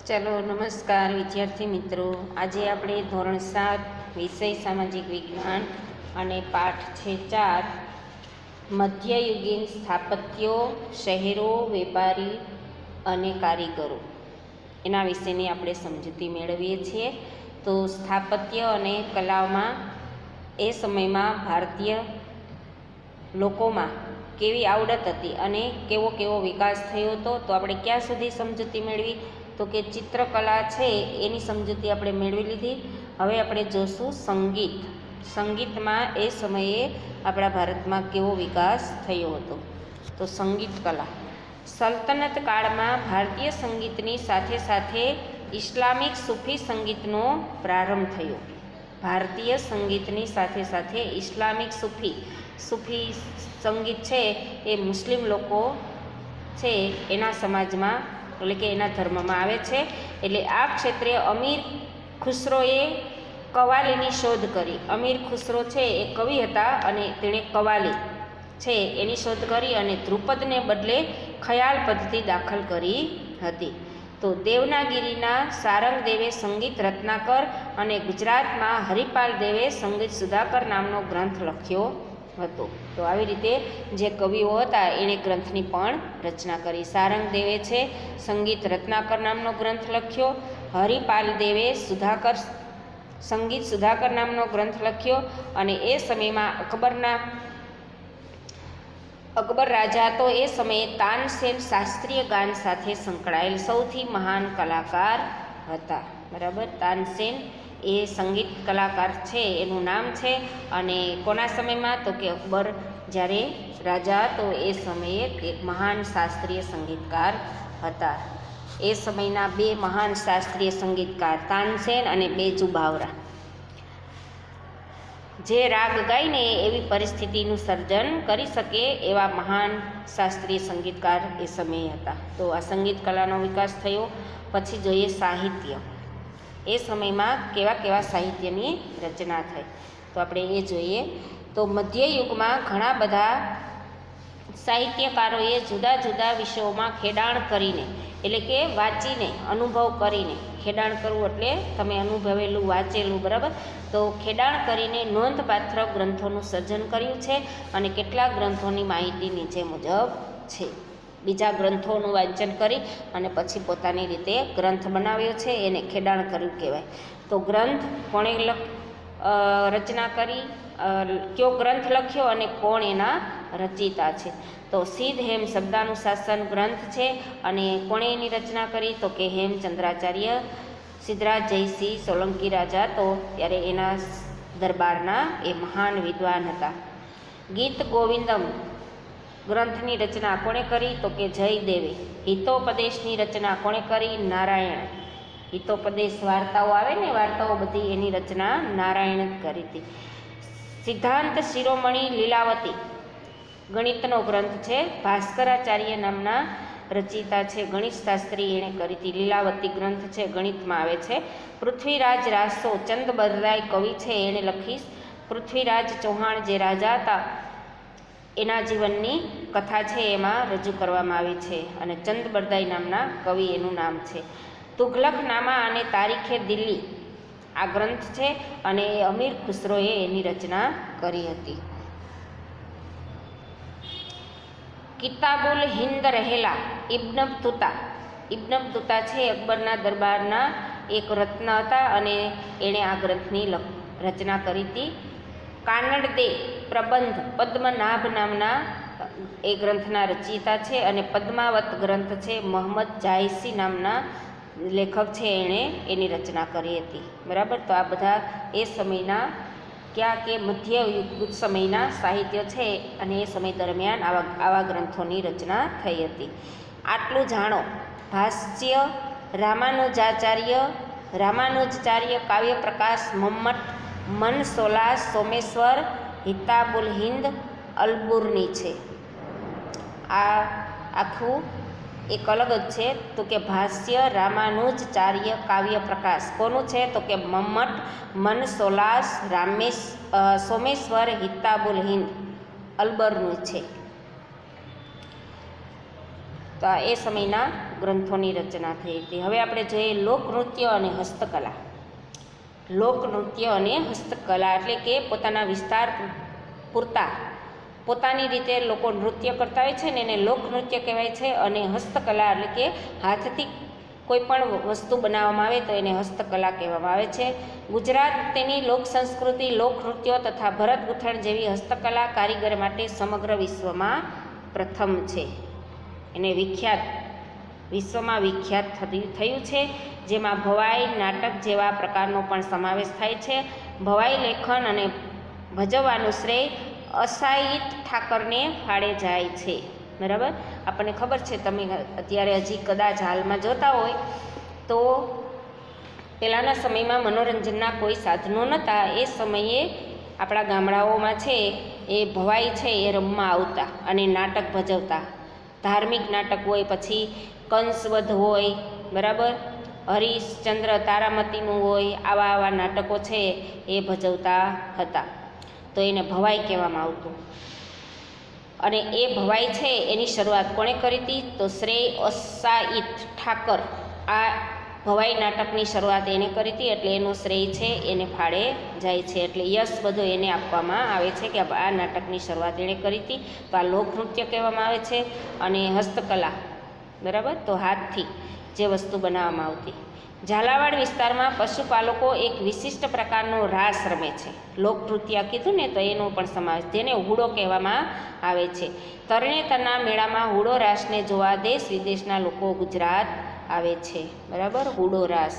ચલો નમસ્કાર વિદ્યાર્થી મિત્રો, આજે આપણે ધોરણ 7 વિષય સામાજિક વિજ્ઞાન અને પાઠ છે 4 મધ્યયુગીન સ્થાપત્યો, શહેરો, વેપારી અને કારીગરો એના વિશેની આપણે સમજૂતી મેળવીએ છીએ. તો સ્થાપત્ય અને કલામાં એ સમયમાં ભારતીય લોકોમાં કેવી આવડત હતી અને કેવો વિકાસ થયો હતો. તો આપણે ક્યાં સુધી સમજૂતી મેળવી? તો કે ચિત્રકલા છે એની સમજૂતી આપણે મેળવી લીધી. હવે આપણે જોશું સંગીત. સંગીતમાં એ સમયે આપણા ભારતમાં કેવો વિકાસ થયો હતો. તો સંગીત કલા સલ્તનત કાળમાં ભારતીય સંગીતની સાથે સાથે ઇસ્લામિક સૂફી સંગીતનો પ્રારંભ થયો. ભારતીય સંગીતની સાથે સાથે ઇસ્લામિક સૂફી સંગીત છે એ મુસ્લિમ લોકો છે એના સમાજમાં એટલે કે એના ધર્મમાં આવે છે. એટલે આ ક્ષેત્રે અમીર ખુસરોએ કવાલીની શોધ કરી. અમીર ખુસરો છે એ કવિ હતા અને તેણે કવાલી છે એની શોધ કરી અને ધ્રુપદને બદલે ખયાલ પદ્ધતિ દાખલ કરી હતી. તો દેવનાગીરીના સારંગ દેવે સંગીત રત્નાકર અને ગુજરાતમાં હરિપાલ દેવે સંગીત સુધાકર નામનો ગ્રંથ લખ્યો હતો. તો આવી રીતે જે કવિઓ હતા એણે ગ્રંથની પણ રચના કરી. સારંગ દેવે છે સંગીત રત્નાકર નામનો ગ્રંથ લખ્યો. હરિપાલ દેવે સંગીત સુધાકર નામનો ગ્રંથ લખ્યો. અને એ સમયમાં અકબર રાજા તો એ સમયે તાનસેન શાસ્ત્રીય ગાન સાથે સંકળાયેલ સૌથી મહાન કલાકાર હતા. બરાબર, તાનસેન એ સંગીત કલાકાર છે એનું નામ છે. અને કોના સમયમાં? તો કે અકબર જ્યારે રાજા તો એ સમયે એક મહાન શાસ્ત્રીય સંગીતકાર હતા. એ સમયના બે મહાન શાસ્ત્રીય સંગીતકાર તાનસેન અને બેજુ બાવરા, જે રાગ ગાઈને એવી પરિસ્થિતિનું સર્જન કરી શકે એવા મહાન શાસ્ત્રીય સંગીતકાર એ સમયે હતા. તો આ સંગીત કલાનો વિકાસ થયો. પછી જોઈએ સાહિત્ય. એ સમયમાં કેવા સાહિત્યની રચના થઈ તો આપણે એ જોઈએ. તો મધ્યયુગમાં ઘણા બધા સાહિત્યકારોએ જુદા જુદા વિષયોમાં ખેડાણ કરીને, એટલે કે વાંચીને, અનુભવ કરીને, ખેડાણ કરવું એટલે તમે અનુભવેલું, વાંચેલું, બરાબર. તો ખેડાણ કરીને નોંધપાત્ર ગ્રંથોનું સર્જન કર્યું છે. અને કેટલાક ગ્રંથોની માહિતી નીચે મુજબ છે. બીજા ગ્રંથોનું વાંચન કરી અને પછી પોતાની રીતે ગ્રંથ બનાવ્યો છે એને ખેડાણ કર્યું કહેવાય. તો ગ્રંથ કોણે રચના કરી, કયો ગ્રંથ લખ્યો અને કોણ એના રચયિતા છે? તો સિદ્ધ હેમ શબ્દાનુશાસન ગ્રંથ છે. અને કોણે એની રચના કરી? તો કે હેમચંદ્રાચાર્ય, સિદ્ધરાજ જયસિંહ સોલંકી રાજા તો ત્યારે એના દરબારના એ મહાન વિદ્વાન હતા. ગીત ગોવિંદમ ગ્રંથની રચના કોણે કરી? તો કે જયદેવે. હિતોપદેશની રચના કોણે કરી? નારાયણ. હિતોપદેશ વાર્તાઓ આવે ને, વાર્તાઓ બધી એની રચના નારાયણ જ કરી હતી. સિદ્ધાંત શિરોમણી લીલાવતી ગણિતનો ગ્રંથ છે. ભાસ્કરાચાર્ય નામના રચયિતા છે, ગણિત શાસ્ત્રી, એણે કરી હતી. લીલાવતી ગ્રંથ છે, ગણિતમાં આવે છે. પૃથ્વીરાજ રાસો ચંદ બરદાઈ કવિ છે, એણે લખી. પૃથ્વીરાજ ચૌહાણ જે રાજા હતા એના જીવનની કથા છે એમાં રજૂ કરવામાં આવી છે. અને ચંદ બરદાઈ નામના કવિ એનું નામ છે. તુઘલકનામા અને તારીખે દિલ્હી આ ગ્રંથ છે અને અમીર ખુસરોએ એની રચના કરી હતી. કિતાબુલ હિન્દ રહેલા ઇબ્ન બતુતા છે અકબરના દરબારના એક રત્ન હતા અને એણે આ ગ્રંથની રચના કરી હતી. કાનડ દે પ્રબંધ પદ્મનાભ નામના એ ગ્રંથના રચયિતા છે. અને પદ્માવત ગ્રંથ છે મોહમ્મદ જાયસી નામના લેખક છે, એણે એની રચના કરી હતી. બરાબર. તો આ બધા એ સમયના કે મધ્યયુગ સમયના સાહિત્ય છે અને એ સમય દરમિયાન આવા ગ્રંથોની રચના થઈ હતી. આટલું જાણો. ભાષ્ય રામાનુજાચાર્ય કાવ્ય પ્રકાશ મમ્મટ મનસોલાસ સોમેશ્વર હિતાબુલ હિન્દ અલબુરની છે. આ આખું એક અલગ જ છે. તો કે ભાષ્ય રામાનુજાચાર્ય કાવ્ય પ્રકાશ કોનું છે? તો કે મમ્મટ મનસોલાસ સોમેશ્વર હિતાબુલ હિન્દ અલબરનું છે. તો આ એ સમયના ગ્રંથોની રચના થઈ હતી. હવે આપણે જોઈએ લોકનૃત્ય અને હસ્તકલા. લોકનૃત્ય અને હસ્તકલા એટલે કે પોતાના વિસ્તાર પૂરતા પોતાની રીતે લોકો નૃત્ય કરતા હોય છે ને એને લોકનૃત્ય કહેવાય છે. અને હસ્તકલા એટલે કે હાથથી કોઈ પણ વસ્તુ બનાવવામાં આવે તો એને હસ્તકલા કહેવામાં આવે છે. ગુજરાત તેની લોક સંસ્કૃતિ, લોકનૃત્યો તથા ભરત ગૂંથણ જેવી હસ્તકલા કારીગર માટે સમગ્ર વિશ્વમાં પ્રથમ છે. એને વિશ્વમાં વિખ્યાત થયું છે. જેમાં ભવાઈ, નાટક જેવા પ્રકારનો પણ સમાવેશ થાય છે. ભવાઈ લેખન અને ભજવવાનું શ્રેય અસાહિત ઠાકરને ફાળે જાય છે. બરાબર, આપણને ખબર છે, તમે અત્યારે હજી કદાચ હાલમાં જોતા હોય તો પહેલાંના સમયમાં મનોરંજનના કોઈ સાધનો નહોતા. એ સમયે આપણા ગામડાઓમાં છે એ ભવાઈ છે એ રમવા આવતા અને નાટક ભજવતા. ધાર્મિક નાટક હોય, પછી કંસવધ હોય, બરાબર, હરિશ્ચંદ્ર તારામતીનું હોય, આવા નાટકો છે એ ભજવતા હતા. તો એને ભવાઈ કહેવામાં આવતું. અને એ ભવાઈ છે એની શરૂઆત કોણે કરી હતી? તો શ્રેય અસાહિત ઠાકર આ ભવાઈ નાટકની શરૂઆત એને કરી હતી. એટલે એનો શ્રેય છે એને ફાળે જાય છે. એટલે યશ બધો એને આપવામાં આવે છે કે આ નાટકની શરૂઆત એણે કરી હતી. તો આ લોકનૃત્ય કહેવામાં આવે છે. અને હસ્તકલા, બરાબર, તો હાથથી જે વસ્તુ બનાવવામાં આવતી. ઝાલાવાડ વિસ્તારમાં પશુપાલકો એક વિશિષ્ટ પ્રકારનો રાસ રમે છે. લોકનૃત્ય કીધું ને તો એનો પણ સમાવેશ, જેને હુડો કહેવામાં આવે છે. તરણેતરના મેળામાં હુડો રાસને જોવા દેશ વિદેશના લોકો ગુજરાત આવે છે. બરાબર, હુડો રાસ.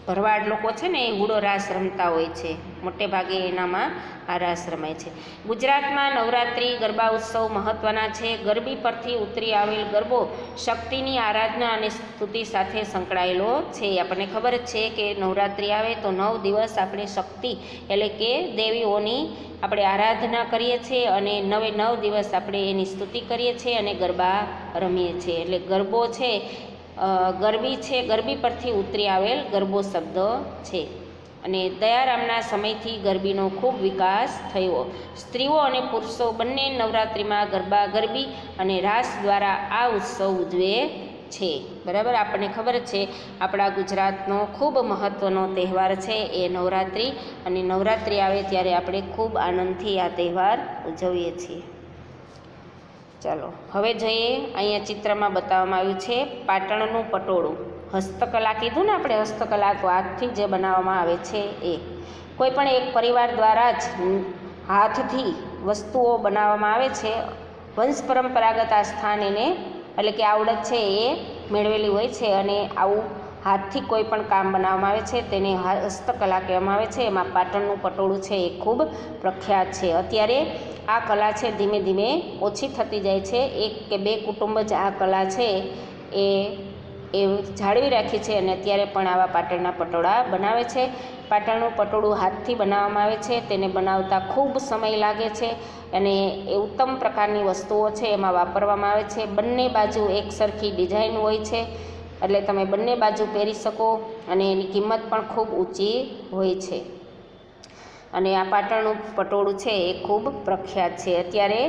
ભરવાડ લોકો છે ને એ હુડો રાસ રમતા હોય છે. મોટે ભાગે એનામાં આ રાસ રમાય છે. ગુજરાતમાં નવરાત્રિ ગરબા ઉત્સવ મહત્ત્વના છે. ગરબી પરથી ઉતરી આવેલ ગરબો શક્તિની આરાધના અને સ્તુતિ સાથે સંકળાયેલો છે. આપણને ખબર જ છે કે નવરાત્રિ આવે તો 9 દિવસ આપણે શક્તિ એટલે કે દેવીઓની આપણે આરાધના કરીએ છીએ અને 9 દિવસ આપણે એની સ્તુતિ કરીએ છીએ અને ગરબા રમીએ છીએ. એટલે ગરબો છે, ગરબી છે, ગરબી પરથી ઉતરી આવેલ ગરબો શબ્દ છે. અને દયારામના સમયથી ગરબીનો ખૂબ વિકાસ થયો. સ્ત્રીઓ અને પુરુષો બંને નવરાત્રિમાં ગરબી અને રાસ દ્વારા આ ઉત્સવ ઉજવે છે. બરાબર, આપણને ખબર છે આપણા ગુજરાતનો ખૂબ મહત્ત્વનો તહેવાર છે એ નવરાત્રિ. અને નવરાત્રિ આવે ત્યારે આપણે ખૂબ આનંદથી આ તહેવાર ઉજવીએ છીએ. ચાલો હવે જોઈએ, અહીંયા ચિત્રમાં બતાવવામાં આવ્યું છે પાટણનું પટોળું. હસ્તકલા કીધું ને આપણે, હસ્તકલા તો હાથથી જે બનાવવામાં આવે છે એ. કોઈ પણ એક પરિવાર દ્વારા જ હાથથી વસ્તુઓ બનાવવામાં આવે છે. વંશ પરંપરાગત આ સ્થાન એને એટલે કે આવડત છે એ મેળવેલી હોય છે. અને આવું હાથથી કોઈ પણ કામ બનાવવામાં આવે છે તેને હસ્તકલા કહેવામાં આવે છે. એમાં પાટણનું પટોળું છે એ ખૂબ પ્રખ્યાત છે. અત્યારે આ કલા છે ધીમે ધીમે ઓછી થતી જાય છે. 1 કે 2 કુટુંબ જ આ કલા છે એ જાળવી રાખી છે. અને અત્યારે પણ આવા પાટણના પટોળા બનાવે છે. પાટણનું પટોળું હાથથી બનાવવામાં આવે છે. તેને બનાવતા ખૂબ સમય લાગે છે અને એ ઉત્તમ પ્રકારની વસ્તુઓ છે એમાં વાપરવામાં આવે છે. બંને બાજુ એક સરખી ડિઝાઇન હોય છે એટલે તમે બંને બાજુ પહેરી શકો અને એની કિંમત પણ ખૂબ ઊંચી હોય છે. અને આ પાટણનું પટોળું છે એ ખૂબ પ્રખ્યાત છે. અત્યારે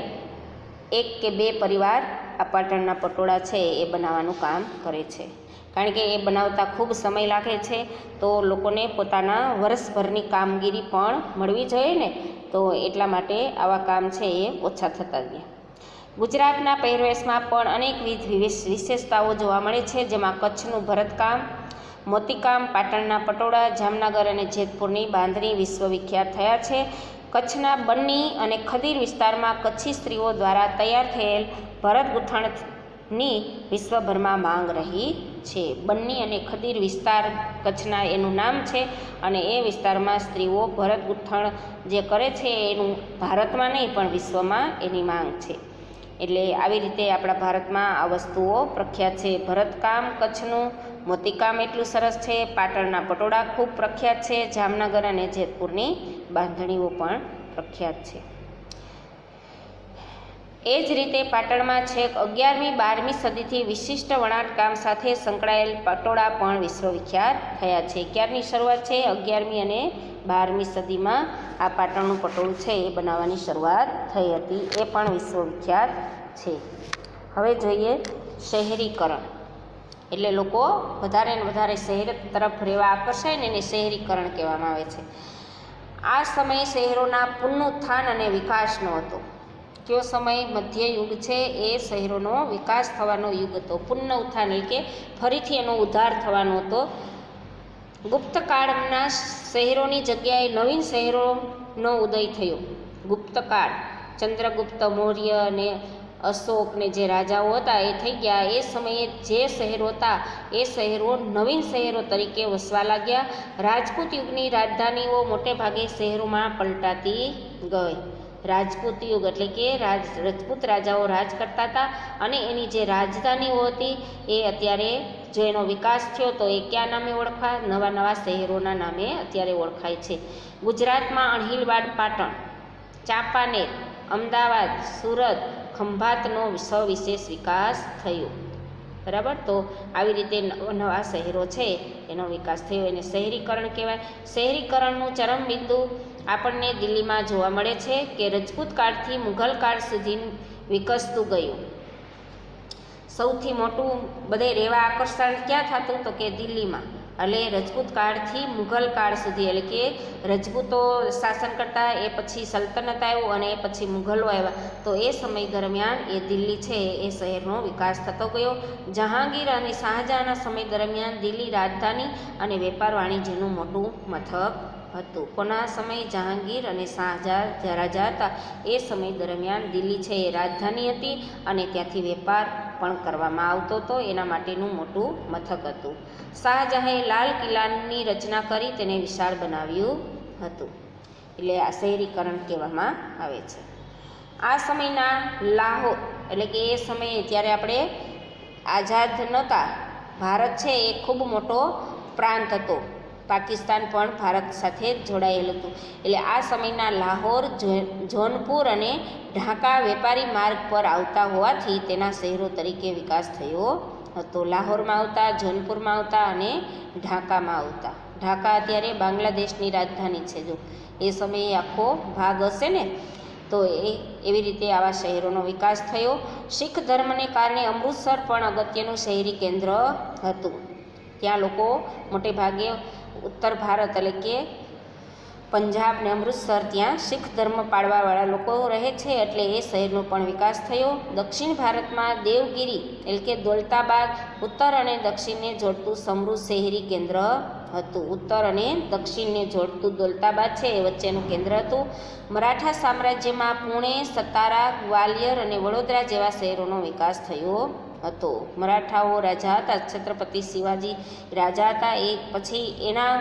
1 કે 2 પરિવાર આ પાટણના પટોળા છે એ બનાવવાનું કામ કરે છે. કારણ કે એ બનાવતા ખૂબ સમય લાગે છે. તો લોકોને પોતાના વર્ષભરની કામગીરી પણ મળવી જોઈએ ને, તો એટલા માટે આવા કામ છે એ ઓછા થતા ગયા. ગુજરાતના પહેરવેશમાં પણ અનેકવિધ વિશેષતાઓ જોવા મળે છે. જેમાં કચ્છનું ભરતકામ, મોતીકામ, પાટણના પટોળા, જામનગર અને જેતપુરની બાંધણી વિશ્વવિખ્યાત થયા છે. કચ્છના બન્ની અને ખદીર વિસ્તારમાં કચ્છી સ્ત્રીઓ દ્વારા તૈયાર થયેલ ભરત ગૂંથણની વિશ્વભરમાં માંગ રહી છે. બન્ની અને ખદીર વિસ્તાર કચ્છના એનું નામ છે. અને એ વિસ્તારમાં સ્ત્રીઓ ભરત ગૂંથણ જે કરે છે એનું ભારતમાં નહીં પણ વિશ્વમાં એની માંગ છે. એટલે આવી રીતે આપણા ભારતમાં આ વસ્તુઓ પ્રખ્યાત છે. ભરતકામ કચ્છનું, મોતીકામ એટલું સરસ છે, પાટણના પટોળા ખૂબ પ્રખ્યાત છે, જામનગર અને જેતપુરની બાંધણીઓ પણ પ્રખ્યાત છે. એ જ રીતે પાટણમાં છેક 11મી 12મી સદીથી વિશિષ્ટ વણાટકામ સાથે સંકળાયેલ પટોળા પણ વિશ્વવિખ્યાત થયા છે. ક્યારની શરૂઆત છે? 11મી અને 12મી સદીમાં આ પાટણનું પટોળું છે એ બનાવવાની શરૂઆત થઈ હતી. એ પણ વિશ્વવિખ્યાત છે. હવે જોઈએ શહેરીકરણ. એટલે લોકો વધારે ને વધારે શહેર તરફ રહેવા આકર્ષાય ને એને શહેરીકરણ કહેવામાં આવે છે. આ સમય શહેરોના પુનરુત્થાન અને વિકાસનો હતો. કયો સમય? મધ્યયુગ છે એ શહેરોનો વિકાસ થવાનો યુગ હતો. પુનરુત્થાન એટલે કે ફરીથી એનો ઉદ્ધાર થવાનો હતો. ગુપ્તકાળના શહેરોની જગ્યાએ નવીન શહેરોનો ઉદય થયો. ગુપ્તકાળ ચંદ્રગુપ્ત મૌર્ય અને અશોક ને જે રાજાઓ હતા એ થઈ ગયા. એ સમયે જે શહેરો હતા એ શહેરો નવીન શહેરો તરીકે વસવા લાગ્યા. રાજપૂત યુગની રાજધાનીઓ મોટે ભાગે શહેરોમાં પલટાતી ગઈ. રાજપૂત યુગ એટલે કે રાજપૂત રાજાઓ રાજ કરતા હતા અને એની જે રાજધાનીઓ હતી એ અત્યારે જો એનો વિકાસ થયો તો એ કયા નામે ઓળખાય? નવા નવા શહેરોના નામે અત્યારે ઓળખાય છે. ગુજરાતમાં અણહિલવાડ, પાટણ, ચાંપાનેર, અમદાવાદ, સુરત, ખંભાતનો સવિશેષ વિકાસ થયો. બરાબર. તો આવી રીતે નવા શહેરો છે એનો વિકાસ થયો, એને શહેરીકરણ કહેવાય. શહેરીકરણનું ચરમબિંદુ આપણને દિલ્હીમાં જોવા મળે છે કે રજપૂત કાળથી મુઘલ કાળ સુધી વિકસતું ગયું. સૌથી મોટું બધે રહેવા આકર્ષણ ક્યાં થતું? તો કે દિલ્હીમાં. એટલે રજપૂત કાળથી મુઘલ કાળ સુધી, એટલે કે રજપૂતો શાસન કરતા, એ પછી સલ્તનત આવ્યું અને એ પછી મુઘલો આવ્યા. તો એ સમય દરમિયાન એ દિલ્હી છે એ શહેરનો વિકાસ થતો ગયો. જહાંગીર અને શાહજહાંના સમય દરમિયાન દિલ્હી રાજધાની અને વેપાર વાણિજ્યનું મોટું મથક હતું. કોના સમય? જહાંગીર અને શાહજહાં રાજા હતા એ સમય દરમિયાન દિલ્હી છે એ રાજધાની હતી અને ત્યાંથી વેપાર પણ કરવામાં આવતો હતો. એના માટેનું મોટું મથક હતું. શાહજહાંએ લાલ કિલ્લાની રચના કરી તેને વિશાળ બનાવ્યું હતું. એટલે આ શહેરીકરણ કહેવામાં આવે છે. આ સમયના લાહોર એટલે કે એ સમયે જ્યારે આપણે આઝાદ નહોતા, ભારત છે એ ખૂબ મોટો પ્રાંત હતો. પાકિસ્તાન પણ ભારત સાથે જોડાયેલું હતું. એટલે આ સમયના લાહોર, જોનપુર અને ઢાકા વેપારી માર્ગ પર આવતા હોવાથી તેના શહેરો તરીકે વિકાસ થયો હતો. લાહોરમાં આવતા, જોનપુરમાં આવતા અને ઢાકામાં આવતા. ઢાકા અત્યારે બાંગ્લાદેશની રાજધાની છે. જો એ સમયે આખો ભાગ હશે ને, તો એવી રીતે આવા શહેરોનો વિકાસ થયો. શીખ ધર્મને કારણે અમૃતસર પણ અગત્યનું શહેરી કેન્દ્ર હતું. ત્યાં લોકો મોટે ભાગે ઉત્તર ભારત એટલે કે પંજાબ ને અમૃતસર, ત્યાં શીખ ધર્મ પાળવાવાળા લોકો રહે છે, એટલે એ શહેરનો પણ વિકાસ થયો. દક્ષિણ ભારતમાં દેવગિરી એટલે કે દૌલતાબાદ ઉત્તર અને દક્ષિણને જોડતું સમૃદ્ધ શહેરી કેન્દ્ર હતું. ઉત્તર અને દક્ષિણને જોડતું દૌલતાબાદ છે એ વચ્ચેનું કેન્દ્ર હતું. મરાઠા સામ્રાજ્યમાં પુણે, સતારા, ગ્વાલિયર અને વડોદરા જેવા શહેરોનો વિકાસ થયો હતો. મરાઠાઓ રાજા હતા, છત્રપતિ શિવાજી રાજા હતા. એ પછી એના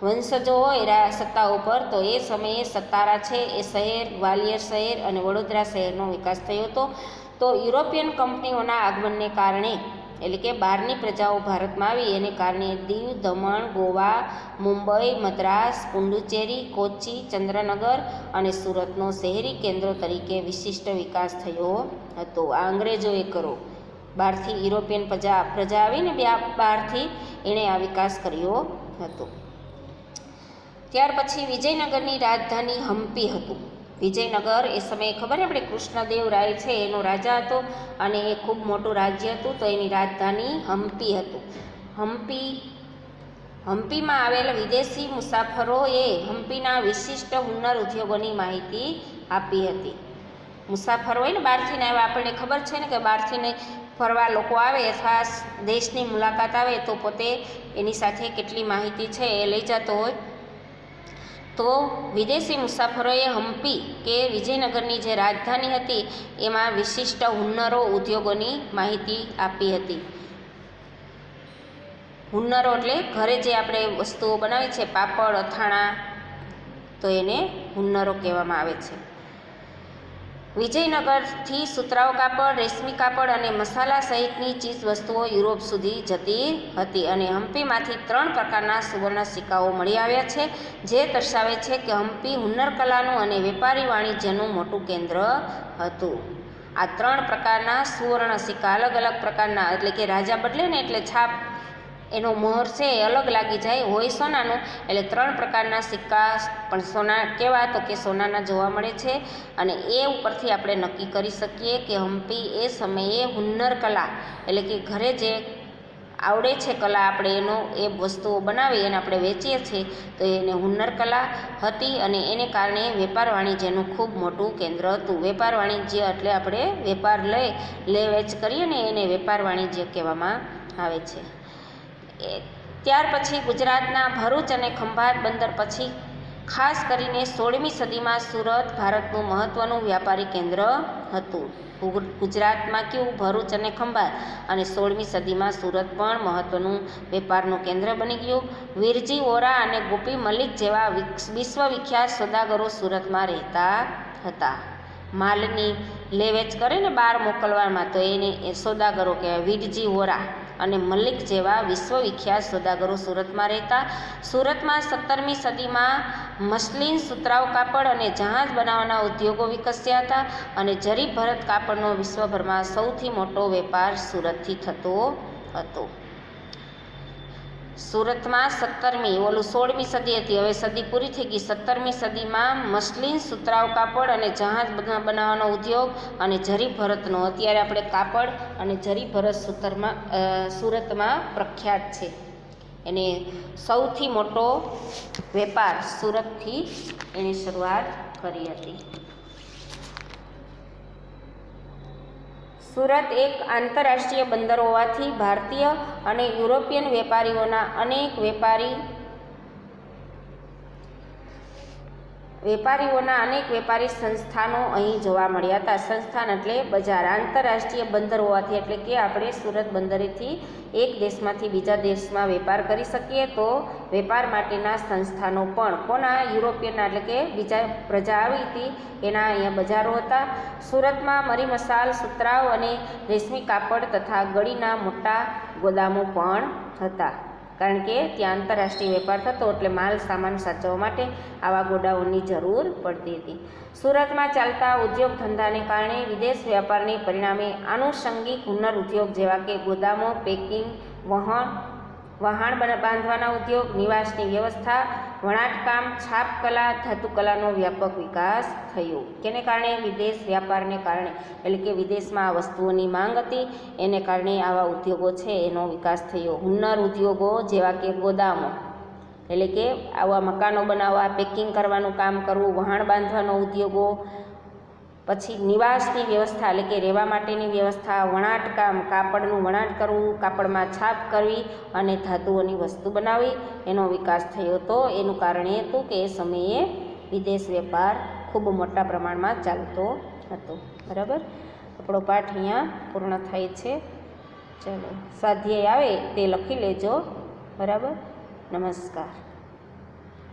વંશજો હોય સત્તા ઉપર, તો એ સમયે સતારા છે એ શહેર, ગ્વાલિયર શહેર અને વડોદરા શહેરનો વિકાસ થયો હતો. તો યુરોપિયન કંપનીઓના આગમનને કારણે એટલે કે બહારની પ્રજાઓ ભારતમાં આવી એને કારણે દીવ, દમણ, ગોવા, મુંબઈ, મદ્રાસ, પુડુચેરી, કોચી, ચંદ્રનગર અને સુરતનો શહેરી કેન્દ્રો તરીકે વિશિષ્ટ વિકાસ થયો હતો. આ અંગ્રેજોએ કરો, બહારથી યુરોપિયન પ્રજા આવીને બહારથી એણે આ વિકાસ કર્યો હતો. ત્યાર પછી વિજયનગરની રાજધાની હમ્પી હતું. વિજયનગર એ સમયે ખબર ને આપણે કૃષ્ણદેવ રાય છે એનો રાજા હતો અને એ ખૂબ મોટું રાજ્ય હતું. તો એની રાજધાની હમ્પી હતું. હમ્પીમાં આવેલા વિદેશી મુસાફરોએ હમ્પીના વિશિષ્ટ હુન્નર ઉદ્યોગોની માહિતી આપી હતી. મુસાફર હોય ને બહારથી આવ્યા, આપણને ખબર છે ને કે બહારથી ફરવા લોકો આવે અથવા દેશની મુલાકાત આવે તો પોતે એની સાથે કેટલી માહિતી છે એ લઈ જતો હોય. તો વિદેશી મુસાફરોએ હમ્પી કે વિજયનગરની જે રાજધાની હતી એમાં વિશિષ્ટ હુન્નરો ઉદ્યોગોની માહિતી આપી હતી. હુન્નરો એટલે ઘરે જે આપણે વસ્તુઓ બનાવી છે, પાપડ, અથાણા, તો એને હુન્નરો કહેવામાં આવે છે. વિજયનગરથી સુતરાઉ કાપડ, રેશમી કાપડ અને મસાલા સહિતની ચીજ વસ્તુઓ યુરોપ સુધી જતી હતી અને હમ્પીમાંથી 3 પ્રકારના સુવર્ણ સિક્કાઓ મળી આવ્યા છે, જે દર્શાવે છે કે હમ્પી હુન્નરકલાનું અને વેપારી વાણિજ્યનું મોટું કેન્દ્ર હતું. આ 3 પ્રકારના સુવર્ણ સિક્કા અલગ અલગ પ્રકારના, એટલે કે રાજા બદલે ને એટલે છાપ એનો મહોર છે એ અલગ લાગી જાય. હોય સોનાનું એટલે 3 પ્રકારના સિક્કા પણ સોના કેવા તો કે સોનાના જોવા મળે છે. અને એ ઉપરથી આપણે નક્કી કરી શકીએ કે હમ્પી એ સમયે હુન્નર કલા એટલે કે ઘરે જે આવડે છે કલા, આપણે એનો એ વસ્તુઓ બનાવી અને આપણે વેચીએ છીએ તો એને હુન્નર કલા હતી. અને એને કારણે વેપાર વાણિજ્યનું ખૂબ મોટું કેન્દ્ર હતું. વેપાર વાણિજ્ય એટલે આપણે વેપાર લે વેચ કરીએ ને એને વેપાર વાણિજ્ય કહેવામાં આવે છે. ત્યાર પછી ગુજરાતના ભરૂચ અને ખંભાત બંદર પછી ખાસ કરીને 16મી સદીમાં સુરત ભારતનું મહત્ત્વનું વ્યાપારી કેન્દ્ર હતું. ગુજરાતમાં કેવું ભરૂચ અને ખંભાત, અને 16મી સદીમાં સુરત પણ મહત્ત્વનું વેપારનું કેન્દ્ર બની ગયું. વીરજી વોરા અને ગોપી મલિક જેવા વિશ્વવિખ્યાત સોદાગરો સુરતમાં રહેતા હતા. માલની લે વેચ કરે ને બહાર મોકલવામાં તો એને સોદાગરો કહેવાય. વીરજી વોરા અને મલિક જેવા વિશ્વવિખ્યાત સોદાગરો સુરતમાં રહેતા. સુરતમાં 17મી સદીમાં મસલિન, સુતરાઉ કાપડ અને જહાજ બનાવવાના ઉદ્યોગો વિકસ્યા હતા. અને જરીફ ભરત કાપડનો વિશ્વભરમાં સૌથી મોટો વેપાર સુરતથી થતો હતો. સુરતમાં 16મી સદી હતી, હવે સદી પૂરી થઈ ગઈ. 17મી સદીમાં મસલિન, સુતરાઉ કાપડ અને જહાજ બનાવવાનો ઉદ્યોગ અને જરીફ ભરતનો, અત્યારે આપણે કાપડ અને જરીફ ભરત સુરતમાં પ્રખ્યાત છે. એને સૌથી મોટો વેપાર સુરતથી એની શરૂઆત કરી હતી. સુરત એક આંતરરાષ્ટ્રીય બંદર હોવાથી ભારતીય અને યુરોપિયન વેપારીઓના અનેક વેપારી સંસ્થાનો અહીં જોવા મળ્યા હતા. સંસ્થાન એટલે બજાર. આંતરરાષ્ટ્રીય બંદર હોવાથી એટલે કે આપણે સુરત બંદરેથી એક દેશમાંથી બીજા દેશમાં વેપાર કરી શકીએ તો વેપાર માટેના સંસ્થાનો પણ કોના? યુરોપિયનના એટલે કે બીજા પ્રજા આવી હતી એના અહીંયા બજારો હતા. સુરતમાં મરી મસાલ, સુતરાઉ અને રેશમી કાપડ તથા ગળીના મોટા ગોદામો પણ હતા. કારણ કે ત્યાં આંતરરાષ્ટ્રીય વેપાર થતો એટલે માલ સામાન સાચવવા માટે આવા ગોડાઉનની જરૂર પડતી હતી. સુરતમાં ચાલતા ઉદ્યોગ ધંધાને કારણે વિદેશ વ્યાપારને પરિણામે આનુષંગિક હુન્નર ઉદ્યોગ જેવા કે ગોદામો, પેકિંગ, વહાણ બાંધવાના ઉદ્યોગ, નિવાસની વ્યવસ્થા, વણાટકામ, છાપકલા, ધાતુકલાનો વ્યાપક વિકાસ થયો. કેને કારણે? વિદેશ વ્યાપારને કારણે, એટલે કે વિદેશમાં આ વસ્તુઓની માંગ હતી એને કારણે આવા ઉદ્યોગો છે એનો વિકાસ થયો. હુન્નર ઉદ્યોગો જેવા કે ગોદામો એટલે કે આવા મકાનો બનાવવા, પેકિંગ કરવાનું કામ કરવું, વહાણ બાંધવાનો ઉદ્યોગો, પછી નિવાસની વ્યવસ્થા એટલે કે રહેવા માટેની વ્યવસ્થા, વણાટકામ, કાપડનું વણાટ કરવું, કાપડમાં છાપ કરવી અને ધાતુઓની વસ્તુ બનાવવી, એનો વિકાસ થયો હતો. એનું કારણ એ હતું કે એ સમયે વિદેશ વેપાર ખૂબ મોટા પ્રમાણમાં ચાલતો હતો. બરાબર, આપણો પાઠ અહીંયા પૂર્ણ થાય છે. ચલો, સ્વાધ્યાય આવે તે લખી લેજો. બરાબર, નમસ્કાર.